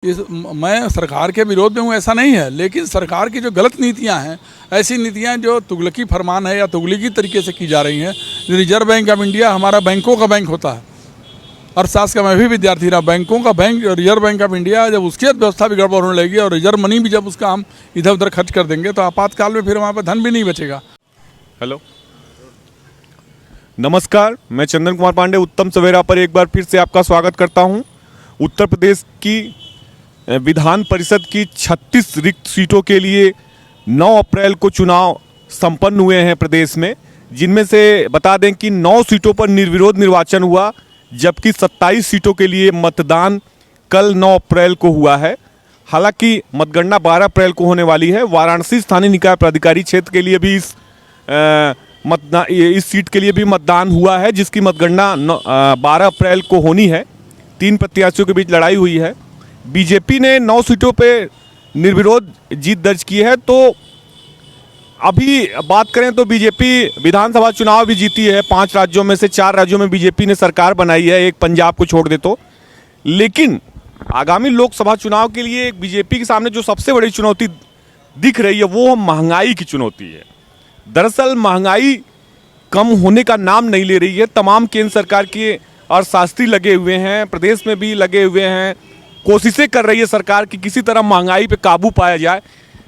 मैं सरकार के विरोध में हूँ ऐसा नहीं है, लेकिन सरकार की जो गलत नीतियाँ हैं, ऐसी नीतियाँ जो तुगलकी फरमान है या तुगलकी तरीके से की जा रही हैं। रिजर्व बैंक ऑफ इंडिया हमारा बैंकों का बैंक होता है, अर्थशास्त्र का मैं भी विद्यार्थी रहा। बैंकों का bank reserve bank of India, जब उसकी अर्थव्यवस्था भी गड़बड़ होने लगेगी और रिजर्व मनी भी जब उसका हम इधर उधर खर्च कर देंगे तो आपातकाल में फिर वहाँ पर धन भी नहीं बचेगा। हेलो, नमस्कार, मैं चंदन कुमार पांडे उत्तम सवेरा पर एक बार फिर से आपका स्वागत करता हूं। उत्तर प्रदेश की विधान परिषद की 36 रिक्त सीटों के लिए 9 अप्रैल को चुनाव संपन्न हुए हैं प्रदेश में, जिनमें से बता दें कि 9 सीटों पर निर्विरोध निर्वाचन हुआ, जबकि 27 सीटों के लिए मतदान कल 9 अप्रैल को हुआ है। हालांकि मतगणना 12 अप्रैल को होने वाली है। वाराणसी स्थानीय निकाय प्राधिकारी क्षेत्र के लिए भी इस सीट के लिए भी मतदान हुआ है, जिसकी मतगणना 12 अप्रैल को होनी है। 3 प्रत्याशियों के बीच लड़ाई हुई है। बीजेपी ने 9 सीटों पे निर्विरोध जीत दर्ज की है। तो अभी बात करें तो बीजेपी विधानसभा चुनाव भी जीती है। 5 राज्यों में से 4 राज्यों में बीजेपी ने सरकार बनाई है, एक पंजाब को छोड़ दे तो। लेकिन आगामी लोकसभा चुनाव के लिए बीजेपी के सामने जो सबसे बड़ी चुनौती दिख रही है वो महंगाई की चुनौती है। दरअसल महंगाई कम होने का नाम नहीं ले रही है। तमाम केंद्र सरकार के अर्थशास्त्री लगे हुए हैं, प्रदेश में भी लगे हुए हैं, कोशिशें कर रही है सरकार कि किसी तरह महंगाई पे काबू पाया जाए,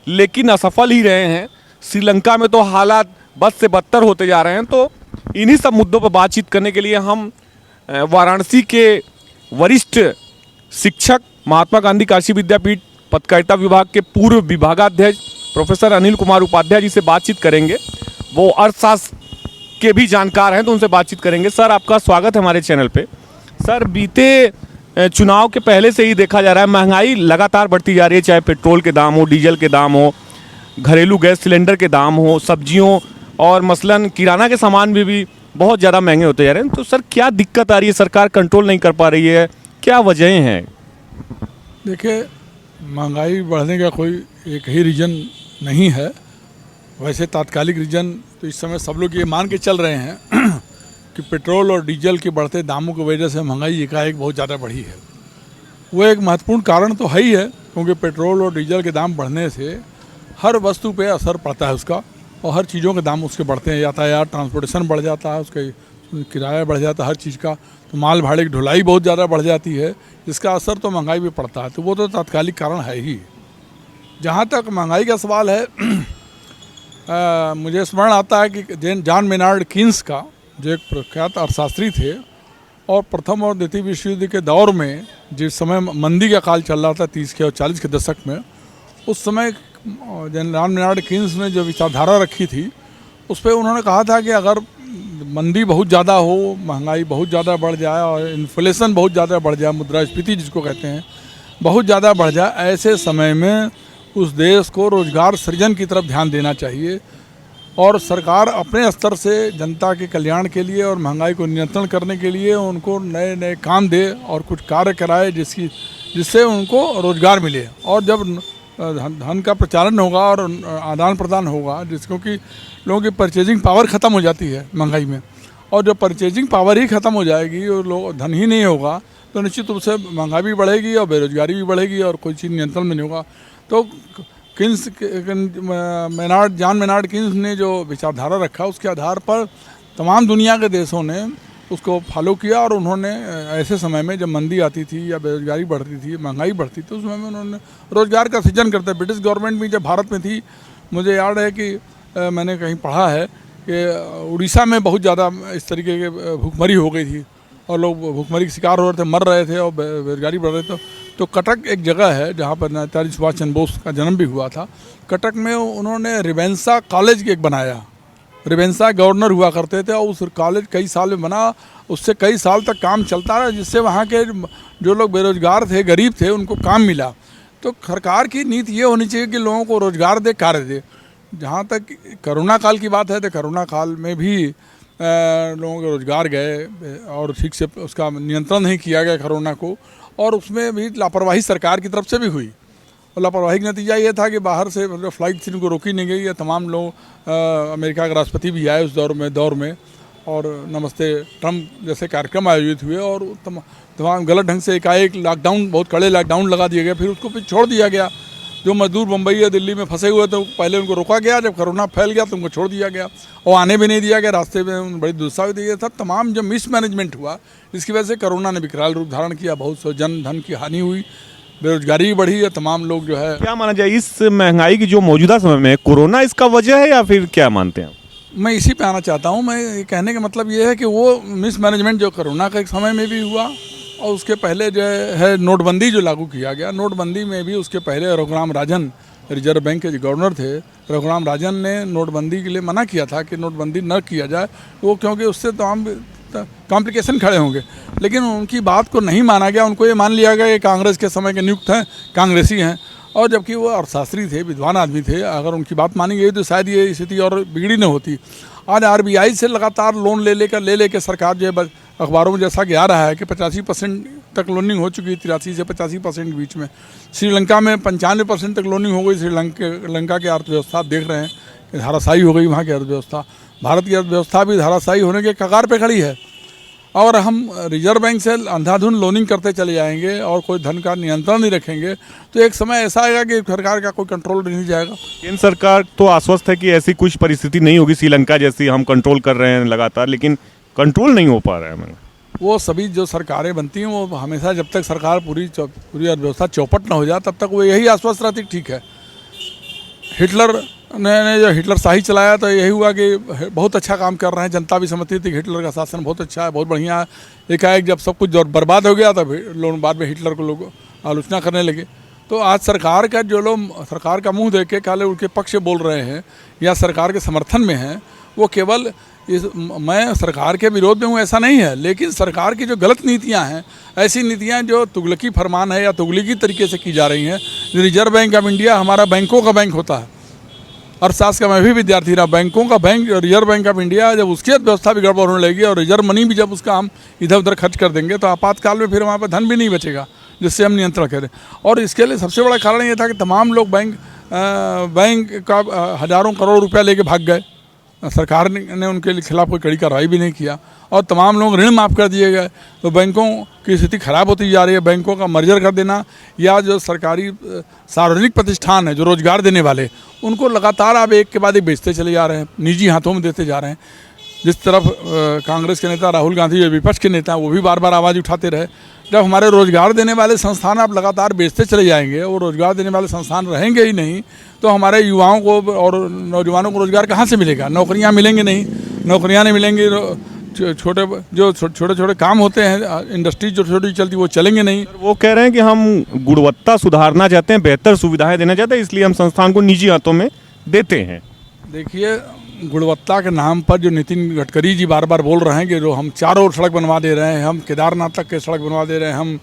लेकिन असफल ही रहे हैं। श्रीलंका में तो हालात बद से बदतर होते जा रहे हैं। तो इन्हीं सब मुद्दों पर बातचीत करने के लिए हम वाराणसी के वरिष्ठ शिक्षक, महात्मा गांधी काशी विद्यापीठ पत्रकारिता विभाग के पूर्व विभागाध्यक्ष प्रोफेसर अनिल कुमार उपाध्याय जी से बातचीत करेंगे। वो अर्थशास्त्र के भी जानकार हैं, तो उनसे बातचीत करेंगे। सर, आपका स्वागत है हमारे चैनल पे। सर, बीते चुनाव के पहले से ही देखा जा रहा है महंगाई लगातार बढ़ती जा रही है, चाहे पेट्रोल के दाम हो, डीजल के दाम हो, घरेलू गैस सिलेंडर के दाम हो, सब्जियों और मसलन किराना के सामान भी बहुत ज़्यादा महंगे होते जा रहे हैं। तो सर, क्या दिक्कत आ रही है? सरकार कंट्रोल नहीं कर पा रही है, क्या वजहें हैं? देखिए, महंगाई बढ़ने का कोई एक ही रीज़न नहीं है। वैसे तात्कालिक रीज़न तो इस समय सब लोग ये मान के चल रहे हैं कि पेट्रोल और डीजल के बढ़ते दामों की वजह से महंगाई एकाएक बहुत ज़्यादा बढ़ी है। वो एक महत्वपूर्ण कारण तो है ही है, क्योंकि पेट्रोल और डीजल के दाम बढ़ने से हर वस्तु पे असर पड़ता है उसका, और हर चीज़ों के दाम उसके बढ़ते हैं। यातायात, ट्रांसपोर्टेशन बढ़ जाता है, उसका किराया बढ़ जाता है, हर चीज़ का। तो माल भाड़े की ढुलाई बहुत ज़्यादा बढ़ जाती है, जिसका असर तो महंगाई पे पड़ता है। तो वो तो तात्कालिक कारण है ही। जहाँ तक महंगाई का सवाल है, मुझे स्मरण आता है कि जॉन मेनार्ड कीन्स का, जो एक प्रख्यात अर्थशास्त्री थे, और प्रथम और द्वितीय विश्व युद्ध के दौर में जिस समय मंदी का काल चल रहा था 30 के और 40 के दशक में, उस समय जॉन मेनार्ड कीन्स ने जो विचारधारा रखी थी, उस पर उन्होंने कहा था कि अगर मंदी बहुत ज़्यादा हो, महंगाई बहुत ज़्यादा बढ़ जाए और इन्फ्लेशन बहुत ज़्यादा बढ़ जाए, मुद्रास्फीति जिसको कहते हैं, बहुत ज़्यादा बढ़ जाए, ऐसे समय में उस देश को रोजगार सृजन की तरफ ध्यान देना चाहिए और सरकार अपने स्तर से जनता के कल्याण के लिए और महंगाई को नियंत्रण करने के लिए उनको नए नए काम दे और कुछ कार्य कराए जिससे उनको रोजगार मिले। और जब धन का प्रचालन होगा और आदान प्रदान होगा, जिसको कि लोगों की परचेजिंग पावर ख़त्म हो जाती है महंगाई में, और जब परचेजिंग पावर ही ख़त्म हो जाएगी और लोग धन ही नहीं होगा, तो निश्चित रूप से महंगाई भी बढ़ेगी और बेरोजगारी भी बढ़ेगी और कोई चीज़ नियंत्रण में नहीं होगा। तो जॉन मेनार्ड कीन्स ने जो विचारधारा रखा, उसके आधार पर तमाम दुनिया के देशों ने उसको फॉलो किया, और उन्होंने ऐसे समय में जब मंदी आती थी या बेरोजगारी बढ़ती थी, महंगाई बढ़ती थी, उस समय में उन्होंने रोजगार का सृजन करते। ब्रिटिश गवर्नमेंट भी जब भारत में थी, मुझे याद है कि मैंने कहीं पढ़ा है कि उड़ीसा में बहुत ज़्यादा इस तरीके के भूखमरी हो गई थी और लोग भूखमरी के शिकार हो रहे थे, मर रहे थे और बेरोजगारी बढ़ रही थी। तो कटक एक जगह है जहाँ पर नेताजी सुभाष चंद्र बोस का जन्म भी हुआ था। कटक में उन्होंने रेवेन्सा कॉलेज एक बनाया। रेवेन्सा गवर्नर हुआ करते थे और उस कॉलेज कई साल में बना, उससे कई साल तक काम चलता रहा, जिससे वहाँ के जो लोग बेरोजगार थे, गरीब थे, उनको काम मिला। तो सरकार की नीति ये होनी चाहिए कि लोगों को रोजगार दे, कार्य दे। जहाँ तक कोरोना काल की बात है, तो कोरोना काल में भी लोगों के रोजगार गए और ठीक से उसका नियंत्रण नहीं किया गया कोरोना को, और उसमें भी लापरवाही सरकार की तरफ से भी हुई। और लापरवाही का नतीजा ये था कि बाहर से फ्लाइट थी, उनको रोकी नहीं गई। या तमाम लोग, अमेरिका के राष्ट्रपति भी आए उस दौर में, और नमस्ते ट्रम्प जैसे कार्यक्रम आयोजित हुए और तमाम गलत ढंग से एकाएक लॉकडाउन, बहुत कड़े लॉकडाउन लगा दिए गए, फिर उसको फिर छोड़ दिया गया। जो मजदूर मुंबई या दिल्ली में फंसे हुए थे पहले उनको रोका गया, जब कोरोना फैल गया तो उनको छोड़ दिया गया और आने भी नहीं दिया गया, रास्ते में बड़ी दुस्साहत दी गई था। तमाम जो मिसमैनेजमेंट हुआ जिसकी वजह से कोरोना ने विकराल रूप धारण किया, बहुत से जन धन की हानि हुई, बेरोजगारी भी बढ़ी है, तमाम लोग जो है। क्या माना जाए इस महंगाई की जो मौजूदा समय में कोरोना इसका वजह है या फिर क्या मानते हैं आप? मैं इसी पे आना चाहता हूँ। मैं ये कहने का मतलब ये है कि वो मिसमैनेजमेंट जो कोरोना के समय में भी हुआ और उसके पहले जो है नोटबंदी जो लागू किया गया, नोटबंदी में भी उसके पहले रघुराम राजन रिजर्व बैंक के जो गवर्नर थे, रघुराम राजन ने नोटबंदी के लिए मना किया था कि नोटबंदी न किया जाए, वो क्योंकि उससे तमाम कॉम्प्लिकेशन खड़े होंगे, लेकिन उनकी बात को नहीं माना गया। उनको ये मान लिया गया कि कांग्रेस के समय के नियुक्त हैं, कांग्रेसी हैं, और जबकि वो अर्थशास्त्री थे, विद्वान आदमी थे। अगर उनकी बात मानी गई तो शायद ये स्थिति और बिगड़ी न होती। आज आरबीआई से लगातार लोन ले लेकर सरकार जो है, अखबारों में जैसा कि आ रहा है कि 85% तक लोनिंग हो चुकी है, 83 से 85% के बीच में। श्रीलंका में 95% तक लोनिंग हो गई। श्रीलंका की अर्थव्यवस्था आप देख रहे हैं कि धाराशायी हो गई वहाँ की अर्थव्यवस्था। भारत की अर्थव्यवस्था भी धाराशायी होने के कगार पे खड़ी है और हम रिजर्व बैंक से अंधाधुंध लोनिंग करते चले जाएंगे और कोई धन का नियंत्रण नहीं रखेंगे तो एक समय ऐसा आएगा कि सरकार का कोई कंट्रोल नहीं जाएगा। केंद्र सरकार तो आश्वस्त है कि ऐसी कुछ परिस्थिति नहीं होगी श्रीलंका जैसी, हम कंट्रोल कर रहे हैं लगातार, लेकिन कंट्रोल नहीं हो पा रहा है। मैंने वो सभी जो सरकारें बनती हैं वो हमेशा जब तक सरकार पूरी अर्थव्यवस्था चौपट ना हो जाए तब तक वो यही आश्वस्त रहती ठीक है। हिटलर ने जो हिटलर शाही चलाया तो यही हुआ कि बहुत अच्छा काम कर रहे हैं, जनता भी समझती थी कि हिटलर का शासन बहुत अच्छा है, बहुत बढ़िया है। एकाएक जब सब कुछ बर्बाद हो गया तब लोग बाद में हिटलर को लोग आलोचना करने लगे। तो आज सरकार का जो लोग सरकार का मुंह देख के काले उनके पक्ष बोल रहे हैं या सरकार के समर्थन में हैं, वो केवल मैं सरकार के विरोध में हूँ ऐसा नहीं है, लेकिन सरकार की जो गलत नीतियाँ हैं, ऐसी नीतियाँ जो तुगलकी फरमान है या तुगलकी तरीके से की जा रही हैं। रिजर्व बैंक ऑफ इंडिया हमारा बैंकों का बैंक होता है, अर्थशास्त्र का मैं भी विद्यार्थी रहा। बैंकों का bank reserve bank of India, जब उसकी अर्थव्यवस्था भी गड़बड़ होने लगेगी और रिजर्व मनी भी जब उसका हम इधर उधर खर्च कर देंगे तो आपातकाल में फिर वहाँ पर धन भी नहीं बचेगा जिससे हम नियंत्रण करें। और इसके लिए सबसे बड़ा कारण ये था कि तमाम लोग बैंक का हज़ारों करोड़ रुपया लेके भाग गए। सरकार ने उनके खिलाफ कोई कड़ी कार्रवाई भी नहीं किया और तमाम लोग ऋण माफ़ कर दिए गए। तो बैंकों की स्थिति खराब होती जा रही है। बैंकों का मर्जर कर देना या जो सरकारी सार्वजनिक प्रतिष्ठान है जो रोजगार देने वाले, उनको लगातार आप एक के बाद एक बेचते चले जा रहे हैं, निजी हाथों में देते जा रहे हैं। जिस तरफ कांग्रेस के नेता राहुल गांधी जो विपक्ष के नेता वो भी बार बार आवाज़ उठाते रहे, जब हमारे रोजगार देने वाले संस्थान आप लगातार बेचते चले जाएंगे, वो रोजगार देने वाले संस्थान रहेंगे ही नहीं तो हमारे युवाओं को और नौजवानों को रोजगार कहाँ से मिलेगा? नौकरियाँ मिलेंगे नहीं, नौकरियाँ नहीं मिलेंगी, छोटे छोटे काम होते हैं, इंडस्ट्री जो छोटी चलती वो चलेंगे नहीं। वो कह रहे हैं कि हम गुणवत्ता सुधारना चाहते हैं, बेहतर सुविधाएं देना चाहते हैं, इसलिए हम संस्थान को निजी हाथों में देते हैं। देखिए, गुणवत्ता के नाम पर जो नितिन गडकरी जी बार बार बोल रहे हैं कि जो हम चारों ओर सड़क बनवा दे रहे हैं, हम केदारनाथ तक के सड़क बनवा दे रहे हैं, हम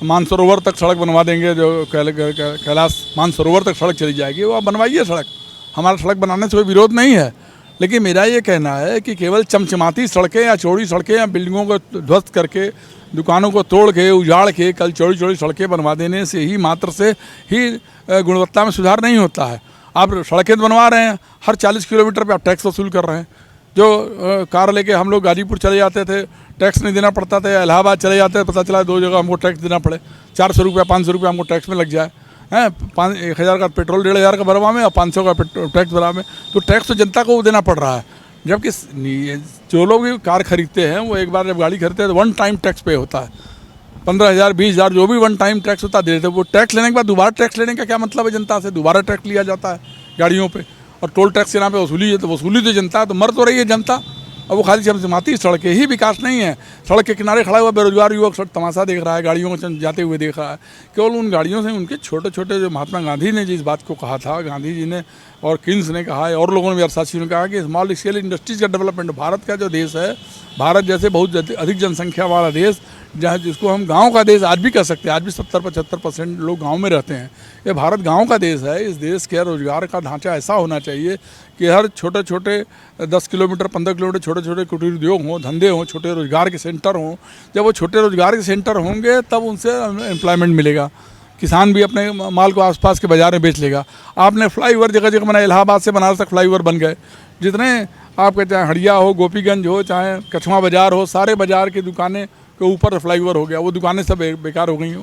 मानसरोवर तक सड़क बनवा देंगे, जो कैलाश मानसरोवर तक सड़क चली जाएगी, वो आप बनवाइए सड़क, हमारा सड़क बनाने से कोई विरोध नहीं है। लेकिन मेरा ये कहना है कि केवल चमचमाती सड़कें या चौड़ी सड़कें या बिल्डिंगों को ध्वस्त करके, दुकानों को तोड़ के, उजाड़ के कल चौड़ी चौड़ी सड़कें बनवा देने से ही मात्र से ही गुणवत्ता में सुधार नहीं होता है। आप सड़कें बनवा रहे हैं, हर 40 किलोमीटर पे आप टैक्स वसूल कर रहे हैं। जो कार लेके हम लोग गाजीपुर चले जाते थे, टैक्स नहीं देना पड़ता था, इलाहाबाद चले जाते थे, पता चला 2 जगह हमको टैक्स देना पड़े, 400 रुपया 500 रुपया हमको टैक्स में लग जाए हैं। 1000 का पेट्रोल 1500 का भरवा में और 500 का टैक्स भरवा में, तो टैक्स तो जनता को देना पड़ रहा है। जबकि जो लोग भी कार खरीदते हैं वो एक बार जब गाड़ी खरीदते हैं तो 1 टाइम टैक्स पे होता है, 15,000 20,000 जो भी 1 टाइम टैक्स होता देते हैं। वो टैक्स लेने के बाद दोबारा टैक्स लेने का क्या मतलब है? जनता से दोबारा टैक्स लिया जाता है गाड़ियों पे, और टोल टैक्स के नाम पे वसूली है, तो वसूली तो जनता है, तो मर तो रही है जनता। और वो खाली चमचमाती सड़कें ही विकास नहीं है। सड़क के किनारे खड़ा हुआ बेरोजगार युवक तमाशा देख रहा है, गाड़ियों को जाते हुए देख रहा है। केवल उन गाड़ियों से उनके छोटे छोटे, जो महात्मा गांधी ने जिस बात को कहा था, गांधी जी ने और किन्स ने कहा है और लोगों ने भी अर्थशास्त्रियों ने कहा कि स्मॉल स्केल इंडस्ट्रीज का डेवलपमेंट, भारत का जो देश है, भारत जैसे बहुत अधिक जनसंख्या वाला देश, जहाँ जिसको हम गांव का देश आज भी कह सकते हैं, आज भी 70-75% लोग गांव में रहते हैं। ये भारत गांव का देश है। इस देश के रोजगार का ढांचा ऐसा होना चाहिए कि हर छोटे छोटे 10 किलोमीटर 15 किलोमीटर छोटे छोटे कुटीर उद्योग हों, धंधे हों, छोटे रोजगार के सेंटर हों। जब वो छोटे रोजगार के सेंटर होंगे तब उनसे एम्प्लॉयमेंट मिलेगा, किसान भी अपने माल को आसपास के बाजार में बेच लेगा। आपने फ्लाईओवर जगह जगह बनाए, इलाहाबाद से बनारस तक फ्लाईओवर बन गए। जितने आपके चाहे हड़िया हो, गोपीगंज हो, चाहे कछुआ बाज़ार हो, सारे बाज़ार की दुकानें के ऊपर फ्लाईओवर हो गया, वो दुकानें सब बेकार हो गई।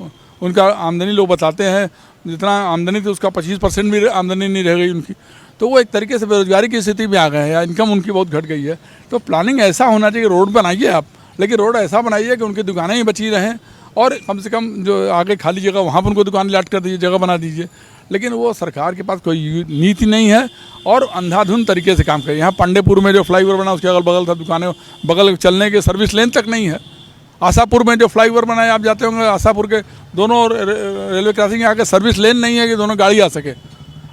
उनका आमदनी लोग बताते हैं जितना आमदनी थी उसका 25% भी आमदनी नहीं रह गई उनकी। तो वो एक तरीके से बेरोजगारी की स्थिति में आ गए हैं या इनकम उनकी बहुत घट गई है। तो प्लानिंग ऐसा होना चाहिए, रोड बनाइए आप, लेकिन रोड ऐसा बनाइए कि उनकी दुकानें ही बची रहें और कम से कम जो आगे खाली जगह वहाँ पर उनको दुकान लाट कर दीजिए, जगह बना दीजिए। लेकिन वो सरकार के पास कोई नीति नहीं है और अंधाधुंध तरीके से काम करे। यहाँ पांडेपुर में जो फ्लाईओवर बना उसके अगल बगल था दुकानें, बगल चलने के सर्विस लेन तक नहीं है। आशापुर में जो फ्लाईओवर बनाया, आप जाते होंगे, आशापुर के दोनों रेलवे क्रॉसिंग आके सर्विस लेन नहीं है कि दोनों गाड़ी आ सके।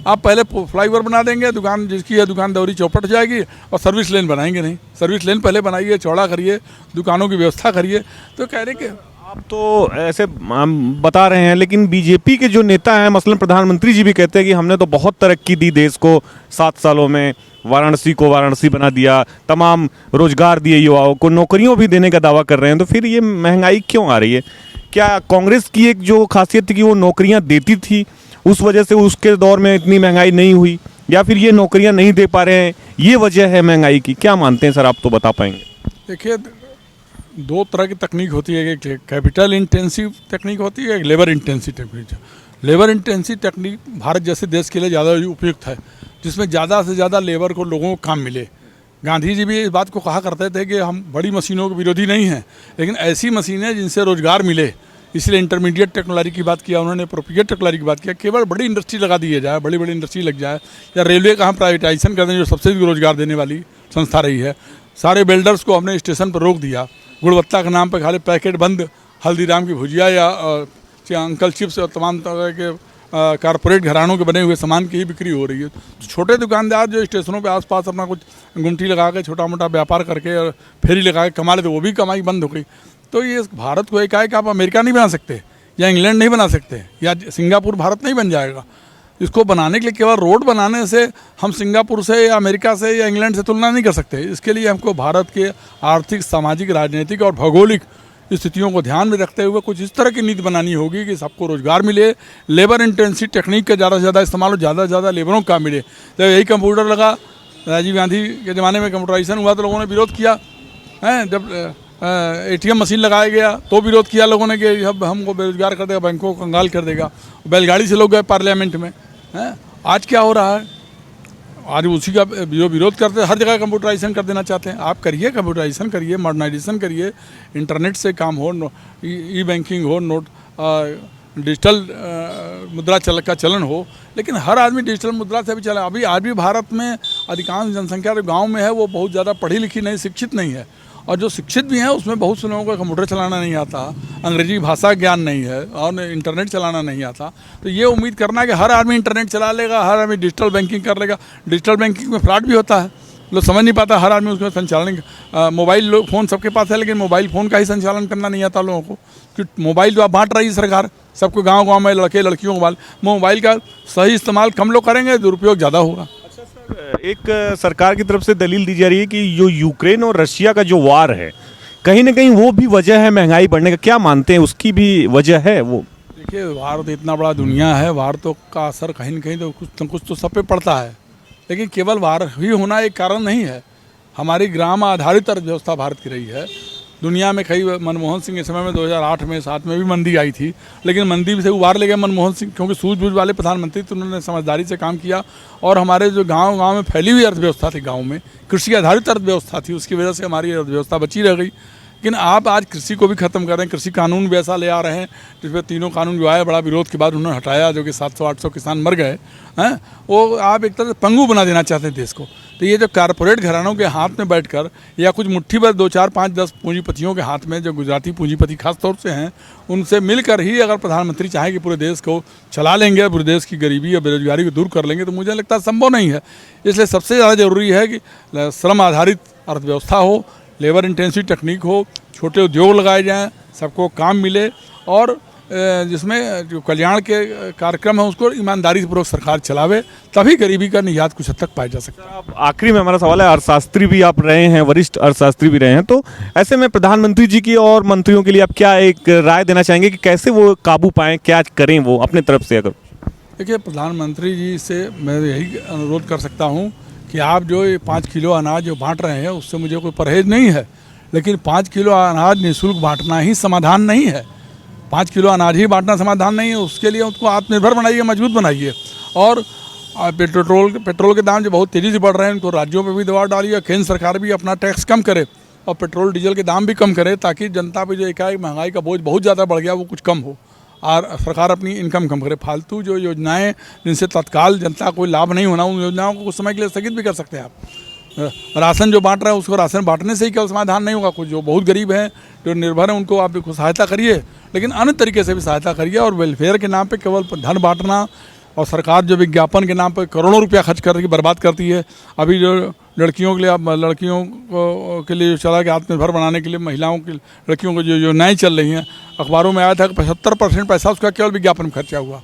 आप पहले फ्लाईओवर बना देंगे, दुकान जिसकी है दुकान दौरी चौपट जाएगी और सर्विस लेन बनाएंगे नहीं। सर्विस लेन पहले बनाइए, चौड़ा करिए, दुकानों की व्यवस्था करिए। तो कह रहे कि आप तो ऐसे बता रहे हैं, लेकिन बीजेपी के जो नेता हैं, मसलन प्रधानमंत्री जी भी कहते हैं कि हमने तो बहुत तरक्की दी देश को 7 सालों में, वाराणसी को वाराणसी बना दिया, तमाम रोजगार दिए, युवाओं को नौकरियों भी देने का दावा कर रहे हैं। तो फिर ये महंगाई क्यों आ रही है? क्या कांग्रेस की एक जो खासियत थी कि वो नौकरियां देती थी, उस वजह से उसके दौर में इतनी महंगाई नहीं हुई, या फिर ये नौकरियां नहीं दे पा रहे हैं, ये वजह है महंगाई की? क्या मानते हैं सर, आप तो बता पाएंगे। देखिए, 2 तरह की तकनीक होती है, एक कैपिटल इंटेंसिव तकनीक होती है, एक labour intensive technique. Labour intensive technique Bharat जैसे देश के लिए ज़्यादा उपयुक्त है, जिसमें ज़्यादा से ज़्यादा लेबर को, लोगों को काम मिले। गांधी जी भी इस बात को कहा करते थे कि हम बड़ी मशीनों के विरोधी नहीं हैं, लेकिन ऐसी मशीनें जिनसे रोजगार मिले, इसलिए इंटरमीडिएट टेक्नोलॉजी की बात किया उन्होंने, प्रोपिगेट टेक्नोलॉजी की बात किया। केवल बड़ी इंडस्ट्री लगा दी जाए, बड़ी बड़ी इंडस्ट्री लग जाए, या रेलवे का हम प्राइवेटाइजेशन कर दें जो सबसे रोजगार देने वाली संस्था रही है। सारे बिल्डर्स को हमने स्टेशन पर रोक दिया, गुणवत्ता के नाम पर खाली पैकेट बंद हल्दीराम की भुजिया या अंकल चिप्स और तमाम तरह के कारपोरेट घरानों के बने हुए सामान की ही बिक्री हो रही है। तो छोटे दुकानदार जो स्टेशनों पे आसपास अपना कुछ गुमटी लगा के छोटा मोटा व्यापार करके और फेरी लगा के कमा लेते, वो भी कमाई बंद हो गई। तो ये भारत को एक है कि आप अमेरिका नहीं बना सकते, या इंग्लैंड नहीं बना सकते, या सिंगापुर भारत नहीं बन जाएगा। इसको बनाने के लिए केवल रोड बनाने से हम सिंगापुर से या अमेरिका से या इंग्लैंड से तुलना नहीं कर सकते। इसके लिए हमको भारत के आर्थिक, सामाजिक, राजनीतिक और भौगोलिक स्थितियों को ध्यान में रखते हुए कुछ इस तरह की नीति बनानी होगी कि सबको रोजगार मिले, लेबर इंटेंसिव टेक्निक का ज़्यादा से ज़्यादा इस्तेमाल हो, ज़्यादा से ज़्यादा लेबरों को काम मिले। जब यही कंप्यूटर लगा, राजीव गांधी के ज़माने में कंप्यूटराइजेशन हुआ तो लोगों ने विरोध किया है। जब ATM मशीन लगाया गया तो विरोध किया लोगों ने कि अब हमको बेरोजगार कर देगा, बैंकों को कंगाल कर देगा। बैलगाड़ी से लोग गए पार्लियामेंट में। हैं, आज क्या हो रहा है? आज उसी का जो विरोध करते हैं, हर जगह कंप्यूटराइजेशन कर देना चाहते हैं। आप करिए, कंप्यूटराइजेशन करिए, मॉडर्नाइजेशन करिए, इंटरनेट से काम हो, ई बैंकिंग हो, नोट डिजिटल मुद्रा का चलन हो, लेकिन हर आदमी डिजिटल मुद्रा से भी चला। अभी आज भी भारत में अधिकांश जनसंख्या जो गाँव में है वो बहुत ज़्यादा पढ़ी लिखी नहीं, शिक्षित नहीं है, और जो शिक्षित भी हैं उसमें बहुत से लोगों को कंप्यूटर चलाना नहीं आता, अंग्रेजी भाषा ज्ञान नहीं है और इंटरनेट चलाना नहीं आता। तो ये उम्मीद करना है कि हर आदमी इंटरनेट चला लेगा, हर आदमी डिजिटल बैंकिंग कर लेगा। डिजिटल बैंकिंग में फ्रॉड भी होता है, लोग समझ नहीं पाता, हर आदमी उसमें संचालन, मोबाइल फ़ोन सबके पास है लेकिन मोबाइल फ़ोन का ही संचालन करना नहीं आता लोगों को, कि मोबाइल जो आप बांट रही है सरकार सबको, गाँव में लड़के लड़कियों को मोबाइल का सही इस्तेमाल कम लोग करेंगे, दुरुपयोग ज़्यादा होगा। एक सरकार की तरफ से दलील दी जा रही है कि जो यूक्रेन और रशिया का जो वार है, कहीं ना कहीं वो भी वजह है महंगाई बढ़ने का। क्या मानते हैं, उसकी भी वजह है वो? देखिए, वार तो इतना बड़ा दुनिया है, वार तो का असर कहीं न कहीं तो कुछ तो सब पे पड़ता है, लेकिन केवल वार ही होना एक कारण नहीं है। हमारी ग्राम आधारित अर्थव्यवस्था भारत की रही है। दुनिया में कई, मनमोहन सिंह के समय में 2008 में 7 में भी मंदी आई थी, लेकिन मंदी से उबार ले गए मनमोहन सिंह, क्योंकि सूझबूझ वाले प्रधानमंत्री, तो उन्होंने समझदारी से काम किया। और हमारे जो गांव में फैली हुई अर्थव्यवस्था थी, गांव में कृषि आधारित अर्थव्यवस्था थी, उसकी वजह से हमारी अर्थव्यवस्था बची रह गई। लेकिन आप आज कृषि को भी खत्म कर रहे हैं, कृषि कानून भी ऐसा ले आ रहे हैं जिसमें तीनों कानून जो आए बड़ा विरोध के बाद उन्होंने हटाया, जो कि 700-800 किसान मर गए हैं। वो आप एक तरह से पंगु बना देना चाहते हैं देश को। तो ये जो कारपोरेट घरानों के हाथ में बैठकर या कुछ मुट्ठी भर 2, 4, 5, 10 पूंजीपतियों के हाथ में, जो गुजराती पूंजीपति खास तौर से हैं, उनसे मिलकर ही अगर प्रधानमंत्री चाहे कि पूरे देश को चला लेंगे, पूरे देश की गरीबी या बेरोजगारी को दूर कर लेंगे, तो मुझे लगता है संभव नहीं है। इसलिए सबसे ज़्यादा ज़रूरी है कि श्रम आधारित अर्थव्यवस्था हो, लेबर इंटेंसिव टेक्निक हो, छोटे उद्योग लगाए जाएं, सबको काम मिले, और जिसमें जो कल्याण के कार्यक्रम है उसको ईमानदारी पूर्वक सरकार चलावे, तभी गरीबी का निजात कुछ हद तक पाया जा सकता है। आप आखिरी में हमारा सवाल है, अर्थशास्त्री भी आप रहे हैं, वरिष्ठ अर्थशास्त्री भी रहे हैं, तो ऐसे में प्रधानमंत्री जी की और मंत्रियों के लिए आप क्या एक राय देना चाहेंगे कि कैसे वो काबू पाएं, क्या करें वो अपने तरफ से? अगर देखिए, प्रधानमंत्री जी से मैं यही अनुरोध कर सकता हूँ कि आप जो ये 5 किलो अनाज जो बांट रहे हैं उससे मुझे कोई परहेज नहीं है, लेकिन 5 किलो अनाज निःशुल्क बांटना ही समाधान नहीं है। 5 किलो अनाज ही बांटना समाधान नहीं है। उसके लिए उसको आत्मनिर्भर बनाइए, मजबूत बनाइए। और पेट्रोल के दाम जो बहुत तेज़ी से बढ़ रहे हैं, उनको राज्यों पर भी दबाव डालिए, केंद्र सरकार भी अपना टैक्स कम करे और पेट्रोल डीजल के दाम भी कम करे, ताकि जनता पे जो एकाएक महंगाई का बोझ बहुत ज़्यादा बढ़ गया वो कुछ कम हो और सरकार अपनी इनकम कम करे। फालतू जो योजनाएं जिनसे तत्काल जनता को लाभ नहीं होना, उन योजनाओं को कुछ समय के लिए स्थगित भी कर सकते हैं आप। राशन जो बांट रहे हैं उसको राशन बांटने से ही केवल समाधान नहीं होगा। कुछ जो बहुत गरीब हैं, जो निर्भर हैं, उनको आप सहायता करिए, लेकिन अन्य तरीके से भी सहायता करिए। और वेलफेयर के नाम पे केवल धन बांटना, और सरकार जो विज्ञापन के नाम पे करोड़ों रुपया खर्च करके बर्बाद करती है। अभी जो लड़कियों के लिए, अब लड़कियों के लिए जो चला कि आत्मनिर्भर बनाने के लिए महिलाओं की, लड़कियों को जो योजनाएं चल रही हैं, अखबारों में आया था कि 75% पैसा उसका केवल विज्ञापन में खर्चा हुआ।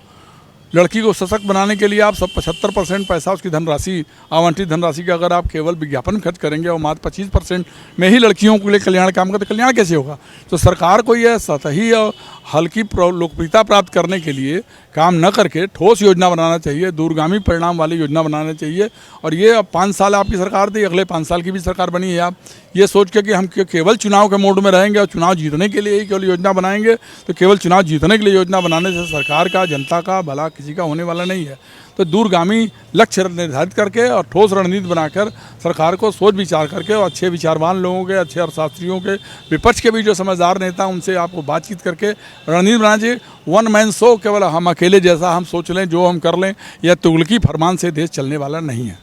लड़की को सशक्त बनाने के लिए आप सब 75% पैसा उसकी धनराशि, आवंटित धनराशि का अगर आप केवल विज्ञापन में खर्च करेंगे और मात्र 25% में ही लड़कियों के लिए कल्याण काम करते, कल्याण कैसे होगा? तो सरकार को यह सतही और हल्की लोकप्रियता प्राप्त करने के लिए काम न करके ठोस योजना बनाना चाहिए, दूरगामी परिणाम वाली योजना बनाना चाहिए। और ये अब 5 साल आपकी सरकार थी, अगले 5 साल की भी सरकार बनी है। आप ये सोच के कि हम केवल चुनाव के मोड में रहेंगे और चुनाव जीतने के लिए ही केवल योजना बनाएंगे, तो केवल चुनाव जीतने के लिए योजना बनाने से सरकार का, जनता का भला किसी का होने वाला नहीं है। तो दूरगामी लक्ष्य निर्धारित करके और ठोस रणनीति बनाकर सरकार को सोच विचार करके और अच्छे विचारवान लोगों के, अच्छे अर्थशास्त्रियों के, विपक्ष के भी जो समझदार नेता, उनसे आपको बातचीत करके रणनीति बनाना चाहिए। वन मैन शो, केवल हम अकेले जैसा हम सोच लें, जो हम कर लें, यह तुगलकी फरमान से देश चलने वाला नहीं है।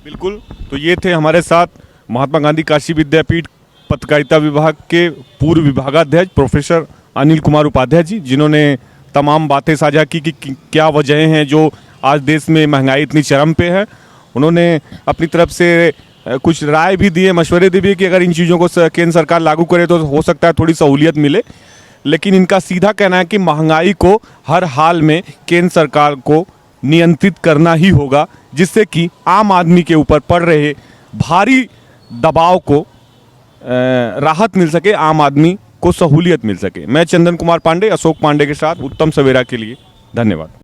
बिल्कुल। तो ये थे हमारे साथ महात्मा गांधी काशी विद्यापीठ पत्रकारिता विभाग के पूर्व विभागाध्यक्ष प्रोफेसर अनिल कुमार उपाध्याय जी, जिन्होंने तमाम बातें साझा की कि क्या वजहें हैं जो आज देश में महंगाई इतनी चरम पे है। उन्होंने अपनी तरफ से कुछ राय भी दिए, मशवरे दिए कि अगर इन चीज़ों को केंद्र सरकार लागू करे तो हो सकता है थोड़ी सहूलियत मिले। लेकिन इनका सीधा कहना है कि महंगाई को हर हाल में केंद्र सरकार को नियंत्रित करना ही होगा, जिससे कि आम आदमी के ऊपर पड़ रहे भारी दबाव को राहत मिल सके, आम आदमी को सहूलियत मिल सके। मैं चंदन कुमार पांडे, अशोक पांडे के साथ उत्तम सवेरा के लिए धन्यवाद।